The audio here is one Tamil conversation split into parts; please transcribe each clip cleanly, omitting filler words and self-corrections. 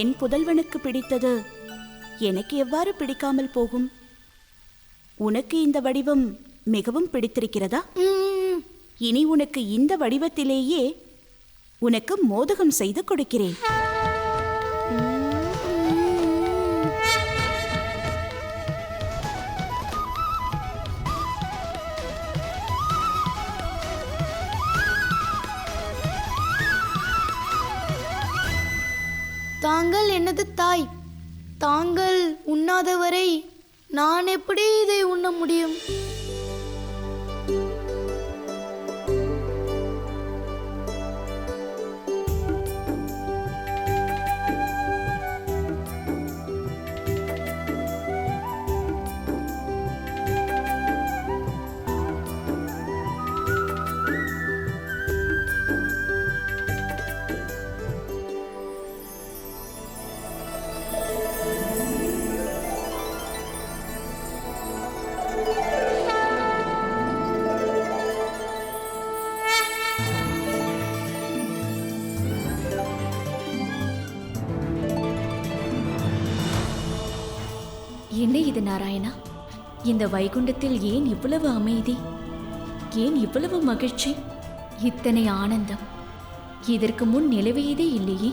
என் புதல்வனுக்கு பிடித்தது எனக்கு எவ்வாறு பிடிக்காமல் போகும்? உனக்கு இந்த வடிவம் மிகவும் பிடித்திருக்கிறதா? இனி உனக்கு இந்த வடிவத்திலேயே உனக்கு மோதகம் செய்து கொடுக்கிறேன். தாங்கள் எனது தாய். தாங்கள் உண்ணாதவரை நான் எப்படி இதை உண்ண முடியும்? என்ன இது நாராயணா? இந்த வைகுண்டத்தில் ஏன் இவ்வளவு அமைதி? ஏன் இவ்வளவு மகிழ்ச்சி? இத்தனை ஆனந்தம் இதற்கு முன் நிலவியதே இல்லையே.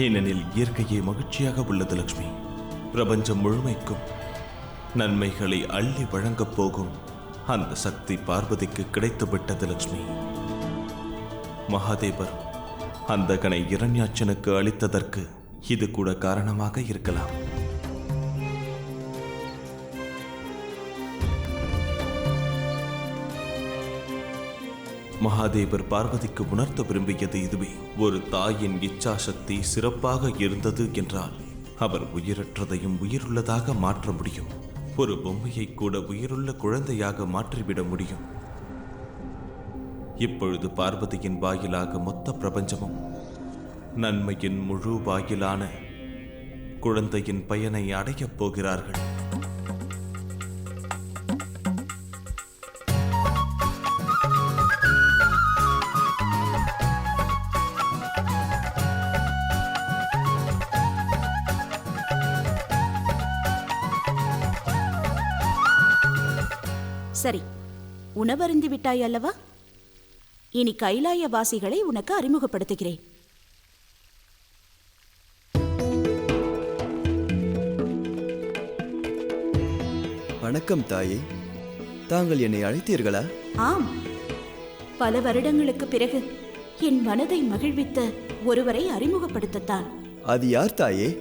ஏனெனில் இயற்கையே மகிழ்ச்சியாக உள்ளது லக்ஷ்மி. பிரபஞ்சம் முழுமைக்கும் நன்மைகளை அள்ளி வழங்கப் போகும் அந்த சக்தி பார்வதிக்கு கிடைத்து விட்டது லக்ஷ்மி. மகாதேவர் அந்த கனை இரண்யாட்சனுக்கு அளித்ததற்கு இது கூட காரணமாக இருக்கலாம். மகாதேவர் பார்வதிக்கு உணர்த்த விரும்பியது இதுவே. ஒரு தாயின் இச்சா சக்தி சிறப்பாக இருந்தது என்றால் அவர் உயிரற்றதையும் உயிருள்ளதாக மாற்ற முடியும். ஒரு பொம்மையை கூட உயிருள்ள குழந்தையாக மாற்றிவிட முடியும். இப்பொழுது பார்வதியின் வாயிலாக மொத்த பிரபஞ்சமும் நன்மையின் முழு வாயிலான குழந்தையின் பயனை அடையப் போகிறார்கள். சரி, உணவருந்தி விட்டாய் அல்லவா? இனி கைலாய வாசிகளை உனக்கு அறிமுகப்படுத்துகிறேன். வணக்கம் தாயே. தாங்கள் என்னை அழைத்தீர்களா? ஆம், பல வருடங்களுக்கு பிறகு என் மனதை மகிழ்வித்த ஒருவரை அறிமுகப்படுத்தத்தான். அது யார் தாயே?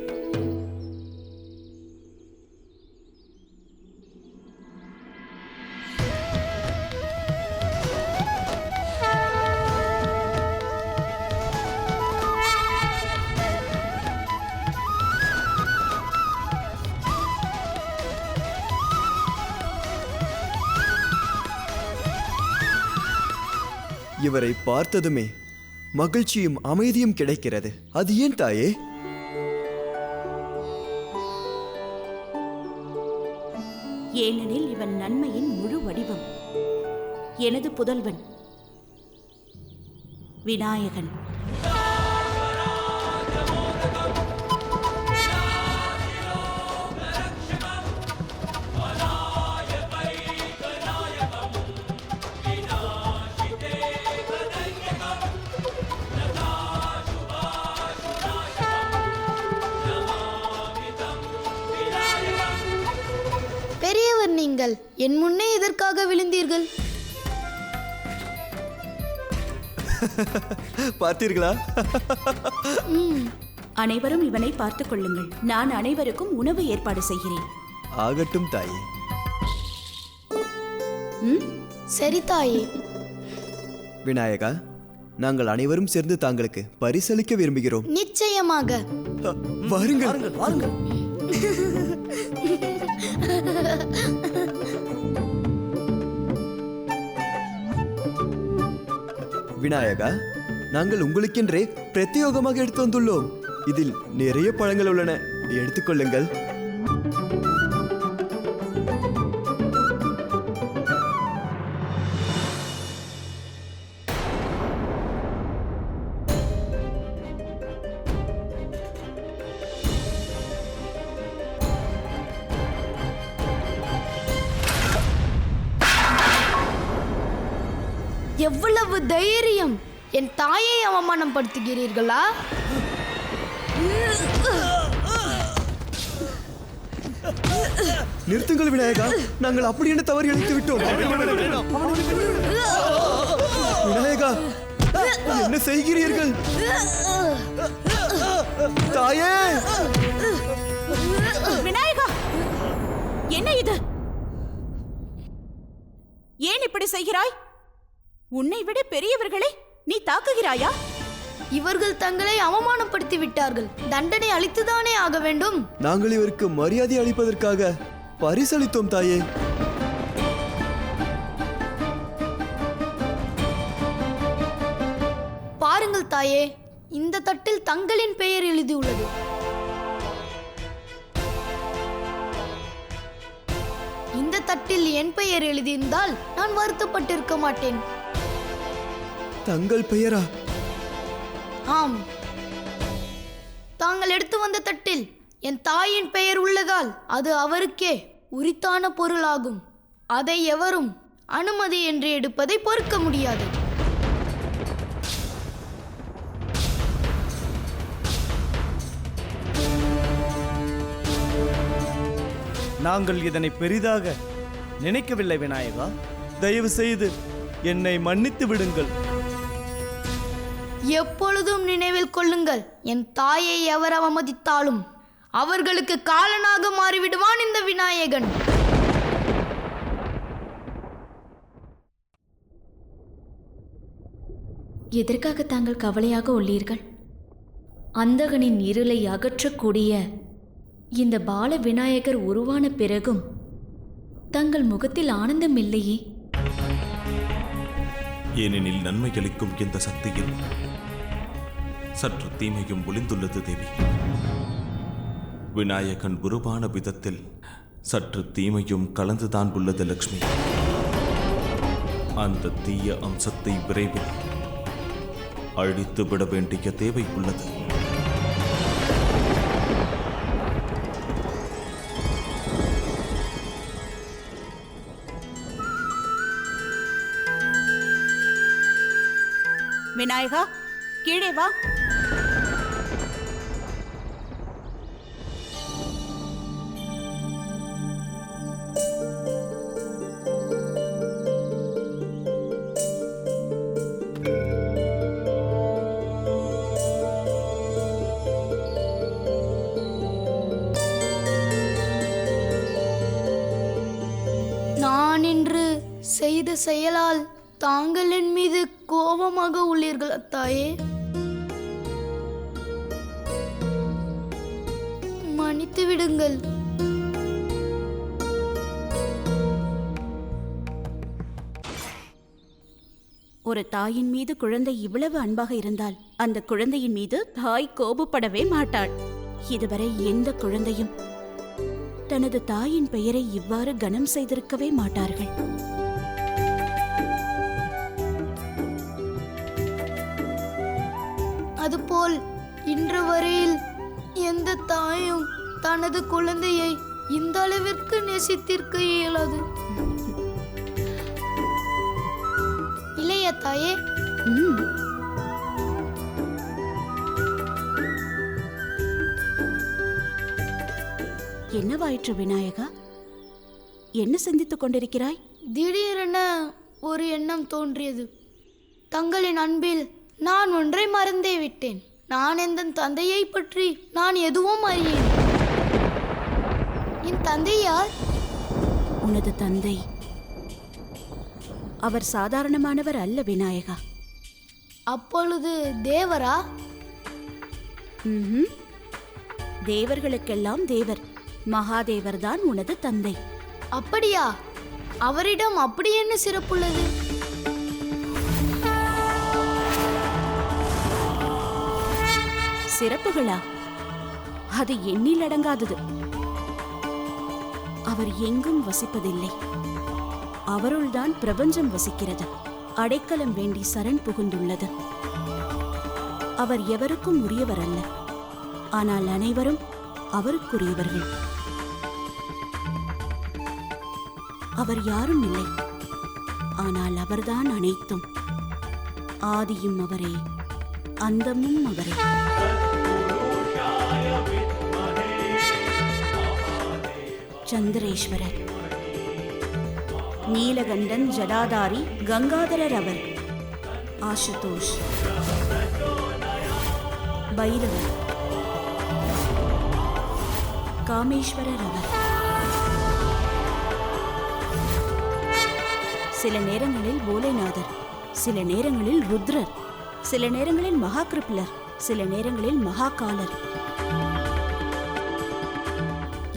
இவரை பார்த்ததுமே மகிழ்ச்சியும் அமைதியும் கிடைக்கிறது. அது ஏன் தாயே? ஏனெனில் இவன் நன்மையின் முழு வடிவம். எனது புதல்வன் விநாயகன். பெரியவர் நீங்கள் என் முன்னே எதற்காக விழுந்தீர்கள்? பார்த்தீர்களா? அனைவரும் இவனை பார்த்துக் கொள்ளுங்கள். நான் அனைவருக்கும் உணவு ஏற்பாடு செய்கிறேன். ஆகட்டும் தாயே. சரி தாயே. விநாயகா, நாங்கள் அனைவரும் சேர்ந்து தாங்களுக்கு பரிசளிக்க விரும்புகிறோம். நிச்சயமாக. வாருங்கள் வாருங்கள். விநாயகா, நாங்கள் உங்களுக்கென்றே பிரத்யேகமாக எடுத்து வந்துள்ளோம். இதில் நிறைய பழங்கள் உள்ளன, எடுத்துக்கொள்ளுங்கள். எவ்வளவு தைரியம்! என் தாயை அவமானம் படுத்துகிறீர்களா? நிறுத்துங்கள் விநாயகா, நாங்கள் அப்படி என்ன தவறு இழைத்து விட்டோம்? விநாயகா, என்ன செய்கிறீர்கள்? தாயே! விநாயகா, என்ன இது? ஏன் இப்படி செய்கிறாய்? உன்னை விட பெரியவர்களை நீ தாக்குகிறாயா? இவர்கள் தங்களை அவமானப்படுத்தி விட்டார்கள். தண்டனை அளித்துதானே ஆக வேண்டும். நாங்கள் இவருக்கு மரியாதை அளிப்பதற்காக பரிசளித்தோம் தாயே. பாருங்கள் தாயே, இந்த தட்டில் தங்களின் பெயர் எழுதியுள்ளது. இந்த தட்டில் என் பெயர் எழுதியிருந்தால் நான் வருத்தப்பட்டிருக்க மாட்டேன். தங்கள் பெயரா? ஆம், தாங்கள் எடுத்து வந்த தட்டில் என் தாயின் பெயர் உள்ளதால் அது அவருக்கே உரித்தான பொருளாகும். அதை எவரும் அனுமதி என்று எடுப்பதை பொறுக்க முடியாது. நாங்கள் இதனை பெரிதாக நினைக்கவில்லை விநாயகா. தயவு செய்து என்னை மன்னித்து விடுங்கள். எப்பொழுதும் நினைவில் கொள்ளுங்கள், என் தாயை எவர் அவமதித்தாலும் அவர்களுக்கு காலனாக மாறிவிடுவான் இந்த விநாயகன். எதற்காக தாங்கள் கவலையாக உள்ளீர்கள்? அந்தகனின் இருளை அகற்றக்கூடிய இந்த பால விநாயகர் உருவான பிறகும் தங்கள் முகத்தில் ஆனந்தம் இல்லையே? ஏனெனில் நன்மை அளிக்கும் இந்த சக்தியில் சற்று தீமையும் ஒளிந்துள்ளது தேவி. விநாயகன் உருவான விதத்தில் சற்று தீமையும் கலந்துதான் உள்ளது லக்ஷ்மி. அந்த தீய அம்சத்தை விரைவில் அழித்து விட வேண்டிய தேவை உள்ளது. விநாயகா, கீழே வா. நான் இன்று செய்த செயலால் தாங்கள் என் மீது கோபமாக உள்ளீர்கள் தாயே. மன்னித்து விடுங்கள். ஒரு தாயின் மீது குழந்தை இவ்வளவு அன்பாக இருந்தால் அந்த குழந்தையின் மீது தாய் கோபப்படவே மாட்டாள். இதுவரை எந்த குழந்தையும் தனது தாயின் பெயரை இவ்வாறு கனம் செய்திருக்கவே மாட்டார்கள். அதுபோல் இன்று வரையில் எந்த தாயும் தனது குழந்தையை இந்த அளவிற்கு நேசித்திருக்க இயலாது. இல்லையா தாயே? என்னவாயிற்று விநாயகா? என்ன சிந்தித்துக் கொண்டிருக்கிறாய்? திடீரென ஒரு எண்ணம் தோன்றியது. தங்களின் அன்பில் நான் ஒன்றை மறந்தே விட்டேன். நான் எந்த தந்தையை பற்றி நான் எதுவும் அறியேன். என் தந்தை யார்? உனது தந்தை அவர் சாதாரணமானவர் அல்ல விநாயகா. அப்பொழுது தேவரா? தேவர்களுக்கெல்லாம் தேவர் மகாதேவர்தான் உனது தந்தை. அப்படியா? அவரிடம் அப்படி என்ன சிறப்புள்ளது? சிறப்புகளா? அது எண்ணில் அடங்காதது. அவர் எங்கும் வசிப்பதில்லை. அவருள்தான் பிரபஞ்சம் வசிக்கிறது. அடைக்கலம் வேண்டி சரண் புகுந்துள்ளது. அவர் எவருக்கும் உரியவர் அல்ல, ஆனால் அனைவரும் அவருக்குரியவர்கள். அவர் யாரும் இல்லை, ஆனால் அவர்தான் அனைத்தும். ஆதியும் அவரே, அந்தமும் அவரே. சந்திரேஸ்வரர், நீலகண்டன் ஜடாதாரி கங்காதரர் அவர். ஆசுதோஷ், பைரவர், காமேஸ்வரர் அவர். சில நேரங்களில் போலேநாதர், சில நேரங்களில் ருத்ரர், சில நேரங்களில் மகாகிருப்லர், சில நேரங்களில் மகாகாலர்.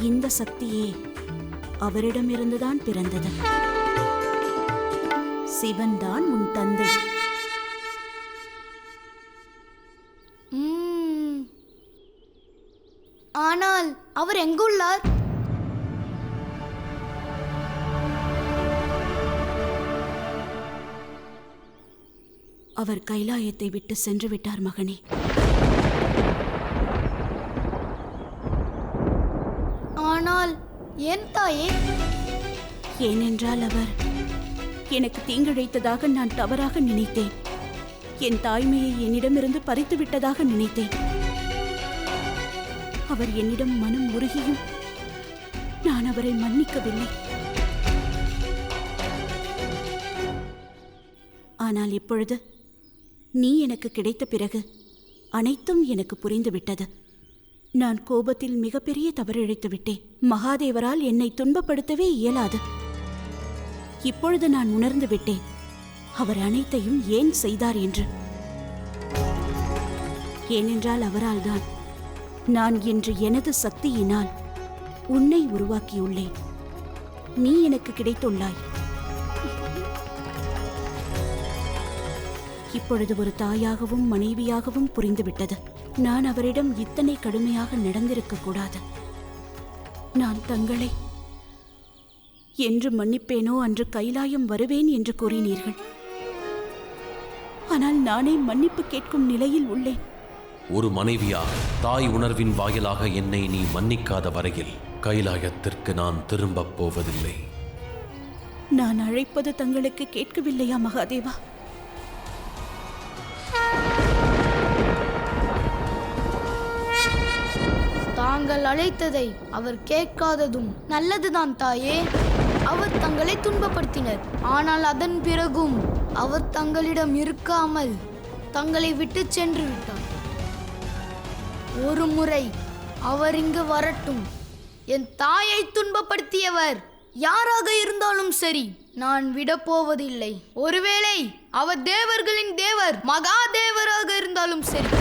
இந்த சக்தியே அவரிடமிருந்துதான் பிறந்தது. சிவன்தான் உன் தந்தை. ஆனால் அவர் எங்குள்ளார்? அவர் கைலாயத்தை விட்டு சென்று விட்டார் மகனே. ஆனால் ஏன் தாயே? ஏனென்றால் அவர் எனக்கு தீங்கிழைத்ததாக நான் தவறாக நினைத்தேன். என் தாய்மையை என்னிடமிருந்து பறித்து விட்டதாக நினைத்தேன். அவர் என்னிடம் மனம் உருகியும் நான் அவரை மன்னிக்கவில்லை. ஆனால் இப்பொழுது நீ எனக்கு கிடைத்த பிறகு அனைத்தும் எனக்கு புரிந்துவிட்டது. நான் கோபத்தில் மிகப்பெரிய தவறிழைத்து விட்டேன். மகாதேவரால் என்னை துன்பப்படுத்தவே இயலாது. இப்பொழுது நான் உணர்ந்து விட்டேன் அவர் அனைத்தையும் ஏன் செய்தார் என்று. ஏனென்றால் அவரால் தான் நான் இன்று எனது சக்தியினால் உன்னை உருவாக்கியுள்ளேன். நீ எனக்கு கிடைத்துள்ளாய். இப்பொழுது ஒரு தாயாகவும் மனைவியாகவும் புரிந்துவிட்டது. நான் அவரிடம் இத்தனை கடுமையாக நடந்திருக்க கூடாது. நான் தங்களை என்று மன்னிப்பேனோ அன்று கைலாயம் வருவேன் என்று கூறினீர்கள். ஆனால் நானே மன்னிப்பு கேட்கும் நிலையில் உள்ளேன். ஒரு மனைவியாக தாய் உணர்வின் வாயிலாக என்னை நீ மன்னிக்காத வரையில் கைலாயத்திற்கு நான் திரும்பப் போவதில்லை. நான் அழைப்பது தங்களுக்கு கேட்கவில்லையா மகாதேவா? தாங்கள் அழைத்ததை அவர் கேட்காததும் நல்லதுதான் தாயே. அவர் தங்களை துன்பப்படுத்தினர். ஆனால் அதன் பிறகும் அவர் தங்களிடம் இருக்காமல் தங்களை விட்டு சென்று விட்டார். ஒரு முறை அவர் இங்கு வரட்டும். என் தாயை துன்பப்படுத்தியவர் யாராக இருந்தாலும் சரி, நான் விடப்போவதில்லை. ஒருவேளை அவர் தேவர்களின் தேவர் மகாதேவராக இருந்தாலும் சரி.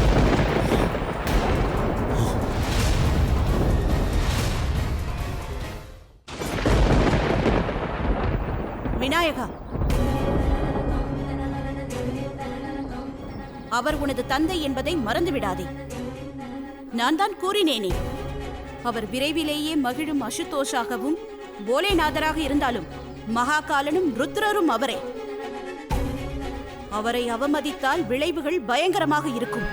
விநாயகா, அவர் உனது தந்தை என்பதை மறந்துவிடாதே. நான் தான் கூறினேனே, அவர் விரைவிலேயே மகிழும் அசுதோஷாகவும் போலேநாதராக இருந்தாலும் மகாகாலனும் ருத்ரரும் அவரே. அவரை அவமதித்தால் விளைவுகள் பயங்கரமாக இருக்கும்.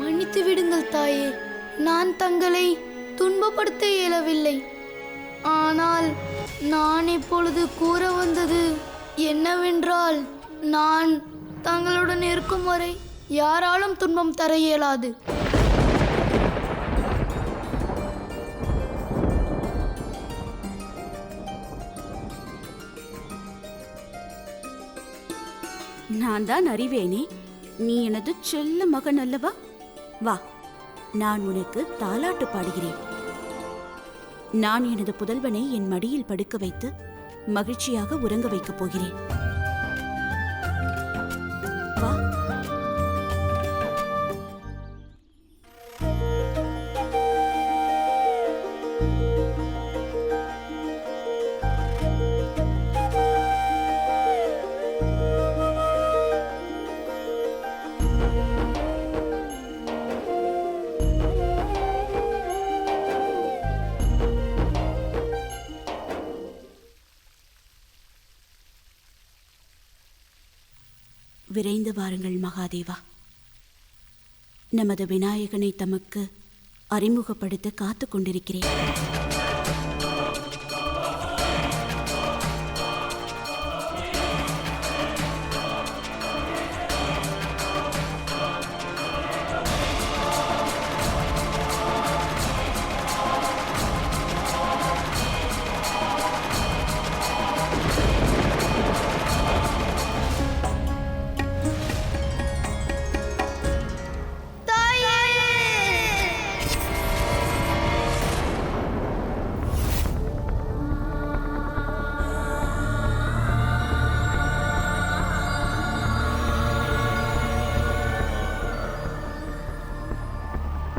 மன்னித்து விடுங்கள் தாயே. நான் தங்களை துன்பப்படுத்த இயலவில்லை. ஆனால் நான் இப்பொழுது கூற வந்தது என்னவென்றால், நான் தங்களுடன் இருக்கும் வரை யாராலும் துன்பம் தர இயலாது. நான் தான் அறிவேனே, நீ எனது செல்ல மகன் அல்லவா? வா, நான் உனக்கு தாலாட்டு பாடுகிறேன். நான் எனது புதல்வனை என் மடியில் படுக்க வைத்து மகிழ்ச்சியாக உறங்க வைக்கப் போகிறேன். வா. விரைந்து வாருங்கள் மகாதேவா. நமது விநாயகனை தமக்கு அறிமுகப்படுத்த காத்து கொண்டிருக்கிறேன்.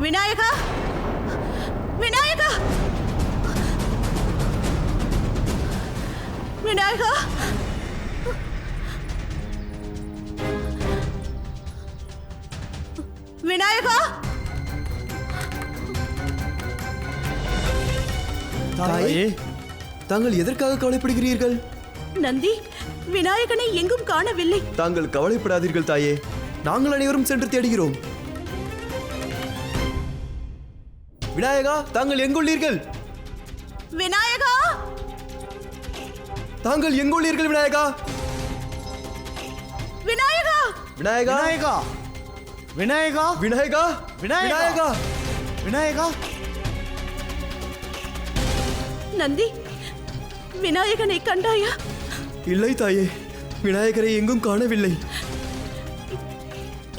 விநாயகா, விநாயகா, விநாயகா, விநாயகா. தாயே, தாங்கள் எதற்காக கவலைப்படுகிறீர்கள்? நந்தி, விநாயகனை எங்கும் காணவில்லை. தாங்கள் கவலைப்படாதீர்கள் தாயே, நாங்கள் அனைவரும் சென்று தேடுகிறோம். விநாயகா, தாங்கள் எங்குள்ளீர்கள்? விநாயகா, தாங்கள் எங்குள்ளீர்கள் விநாயகா? விநாயகா, விநாயகா, விநாயகா, விநாயகா, விநாயகா, விநாயகா, விநாயகா. நந்தி, விநாயகனை கண்டாயா? இல்லை தாயே, விநாயகரை எங்கும் காணவில்லை.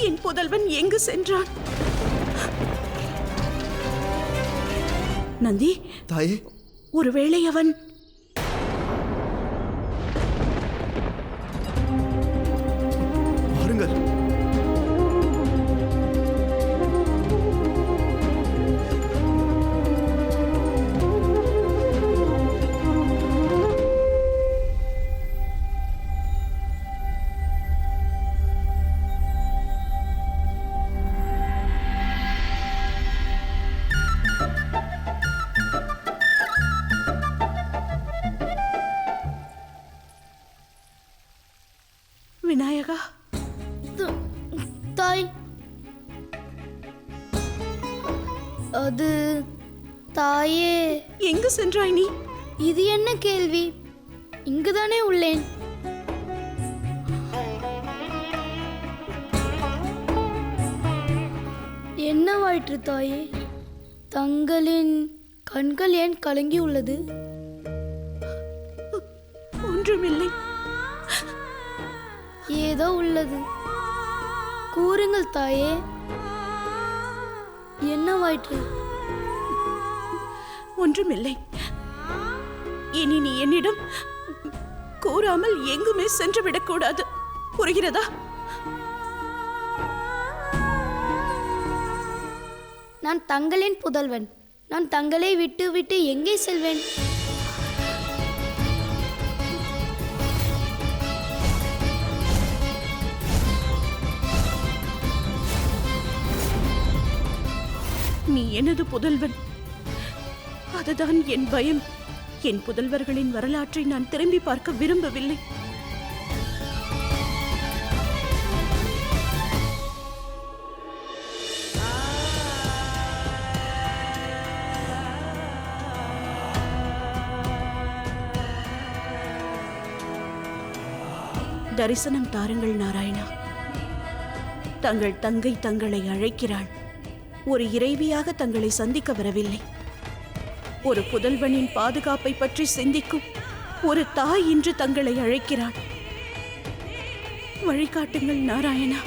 என் புதல்வன் எங்கு சென்றான்? நந்தி, தாயே, ஒருவேளை அவன் வாருங்கள். விநாயகா, தாய், அது தாயே. எங்கு சென்றாய் நீ? இது என்ன கேள்வி? இங்குதானே உள்ளேன். என்னவாயிற்று தாயே? தங்களின் கண்கள் ஏன் கலங்கி உள்ளது? ஒன்றுமில்லை. ஏதோ உள்ளது. கூறுங்கள் தாயே, என்னவாயிற்று? ஒன்றுமில்லை. இனி நீ என்னிடம் கூறாமல் எங்குமே சென்று விடக்கூடாது. புரிகிறதா? நான் தங்களின் புதல்வன். நான் தங்களை விட்டு விட்டு எங்கே செல்வேன்? நீ எனது புதல்வன். அதுதான் என் பயம். என் புதல்வர்களின் வரலாற்றை நான் திரும்பி பார்க்க விரும்பவில்லை. தரிசனம் தாருங்கள் நாராயணா. தங்கள் தங்கை தங்களை அழைக்கிறாள். ஒரு இறைவியாக தங்களை சந்திக்க வரவில்லை. ஒரு புதல்வனின் பாதுகாப்பை பற்றி சிந்திக்கும் ஒரு தாய் இன்று தங்களை அழைக்கிறாள். வழிகாட்டுங்கள் நாராயணா.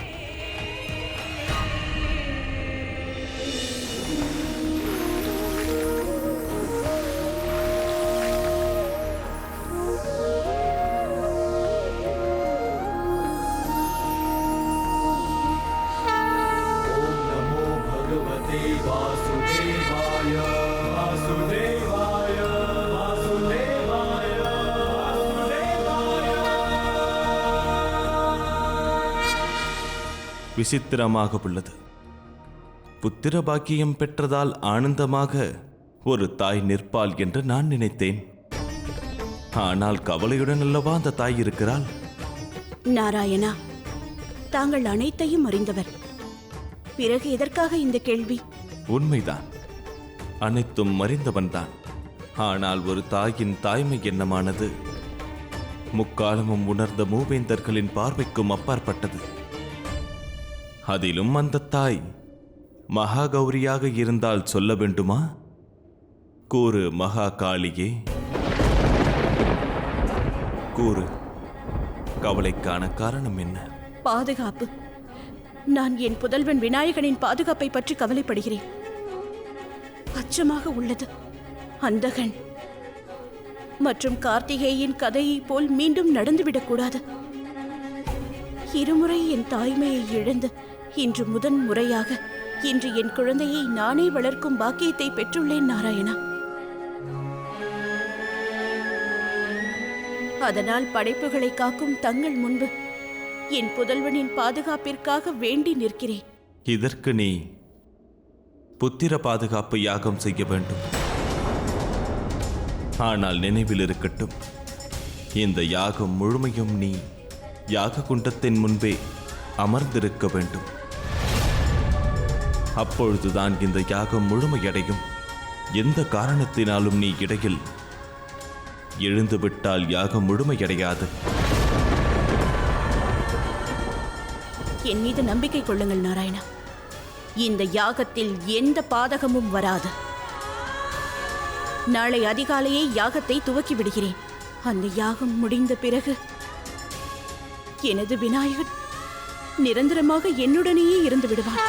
விசித்திரமாக உள்ளது. புத்திர பாக்கியம் பெற்றதால் ஆனந்தமாக ஒரு தாய் நிற்பாள் என்று நான் நினைத்தேன். ஆனால் கவலையுடன் அல்லவா அந்த தாய் இருக்கிறாள். நாராயணா, தாங்கள் அனைத்தையும் அறிந்தவர். பிறகு எதற்காக இந்த கேள்வி? உண்மைதான், அனைத்தும் அறிந்தவன்தான். ஆனால் ஒரு தாயின் தாய்மை எண்ணமானது முக்காலமும் உணர்ந்த மூவேந்தர்களின் பார்வைக்கும் அப்பாற்பட்டது. அதிலும் அந்த தாய் மகாகௌரியாக இருந்தால் சொல்ல வேண்டுமா? கூறு மகா காளியே, கூறு, கவலைக்கான காரணம் என்ன? பாதுகாப்பு. நான் என் புதல்வன் விநாயகனின் பாதுகாப்பை பற்றி கவலைப்படுகிறேன். அச்சமாக உள்ளது. அந்தகன் மற்றும் கார்த்திகேயின் கதையை போல் மீண்டும் நடந்துவிடக்கூடாது. இருமுறை என் தாய்மையை இழந்து இன்று முதன் முறையாக இன்று என் குழந்தையை நானே வளர்க்கும் பாக்கியத்தை பெற்றுள்ளேன் நாராயணா. அதனால் படைப்புகளை காக்கும் தங்கள் முன்பு என் புதல்வனின் பாதுகாப்பிற்காக வேண்டி நிற்கிறேன். இதற்கு நீ புத்திர பாதுகாப்பு யாகம் செய்ய வேண்டும். ஆனால் நினைவில் இருக்கட்டும், இந்த யாகம் முழுமையும் நீ யாக குண்டத்தின் முன்பே அமர்ந்திருக்க வேண்டும். அப்பொழுதுதான் இந்த யாகம் முழுமையடையும். எந்த காரணத்தினாலும் நீ இடையில் எழுந்துவிட்டால் யாகம் முழுமையடையாது. என் மீது நம்பிக்கை கொள்ளுங்கள் நாராயணா. இந்த யாகத்தில் எந்த பாதகமும் வராது. நாளை அதிகாலையே யாகத்தை துவக்கி விடுகிறேன். அந்த யாகம் முடிந்த பிறகு எனது விநாயகன் நிரந்தரமாக என்னுடனேயே இருந்து விடுவான்.